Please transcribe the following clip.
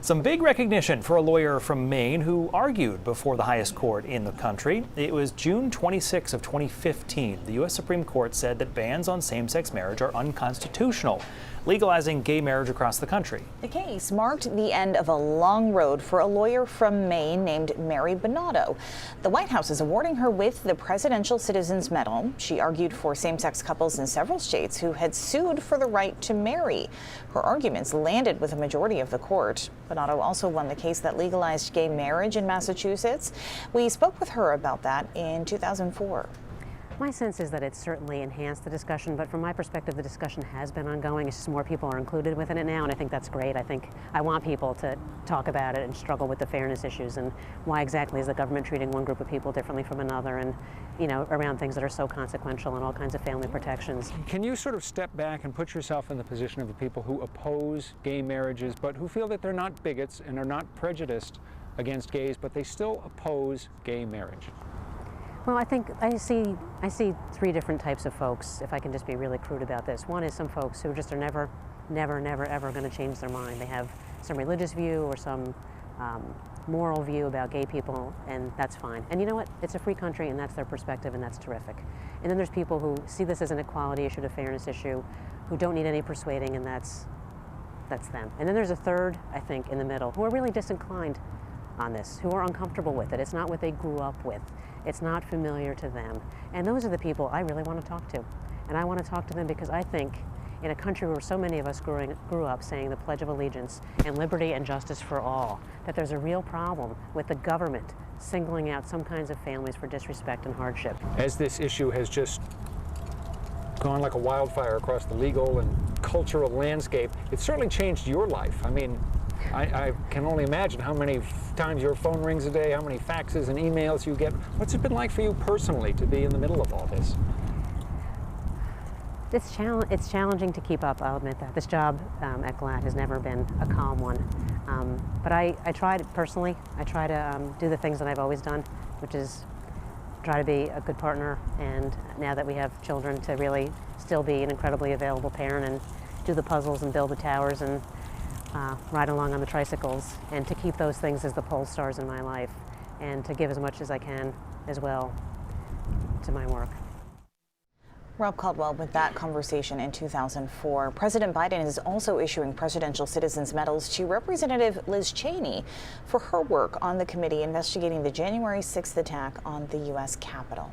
Some big recognition for a lawyer from Maine who argued before the highest court in the country. It was June 26 of 2015. The U.S. Supreme Court said that bans on same-sex marriage are unconstitutional, legalizing gay marriage across the country. The case marked the end of a long road for a lawyer from Maine named Mary Bonauto. The White House is awarding her with the Presidential Citizens Medal. She argued for same-sex couples in several states who had sued for the right to marry. Her arguments landed with a majority of the court. Bonauto also won the case that legalized gay marriage in Massachusetts. We spoke with her about that in 2004. My sense is that it's certainly enhanced the discussion, but from my perspective, the discussion has been ongoing. It's just more people are included within it now, and I think that's great. I want people to talk about it and struggle with the fairness issues and why exactly is the government treating one group of people differently from another, and around things that are so consequential and all kinds of family protections. Can you sort of step back and put yourself in the position of the people who oppose gay marriages, but who feel that they're not bigots and are not prejudiced against gays, but they still oppose gay marriage? Well, I think I see three different types of folks, if I can just be really crude about this. One is some folks who just are never, ever going to change their mind. They have some religious view or some moral view about gay people, and that's fine. And you know what? It's a free country, and that's their perspective, and that's terrific. And then there's people who see this as an equality issue, a fairness issue, who don't need any persuading, and that's them. And then there's a third, I think, in the middle, who are really disinclined on this, who are uncomfortable with it. It's not what they grew up with. It's not familiar to them. And those are the people I really want to talk to. And I want to talk to them because I think in a country where so many of us grew up saying the Pledge of Allegiance and liberty and justice for all, that there's a real problem with the government singling out some kinds of families for disrespect and hardship. As this issue has just gone like a wildfire across the legal and cultural landscape, it's certainly changed your life. I mean, I can only imagine how many times your phone rings a day, how many faxes and emails you get. What's it been like for you personally to be in the middle of all this? It's challenging to keep up, I'll admit that. This job at GLAAD has never been a calm one. But I try to, personally, I try to do the things that I've always done, which is try to be a good partner, and now that we have children, to really still be an incredibly available parent and do the puzzles and build the towers and ride along on the tricycles, and to keep those things as the pole stars in my life, and to give as much as I can as well to my work. Rob Caldwell with that conversation in 2004. President Biden is also issuing Presidential Citizens Medals to Representative Liz Cheney for her work on the committee investigating the January 6th attack on the U.S. Capitol.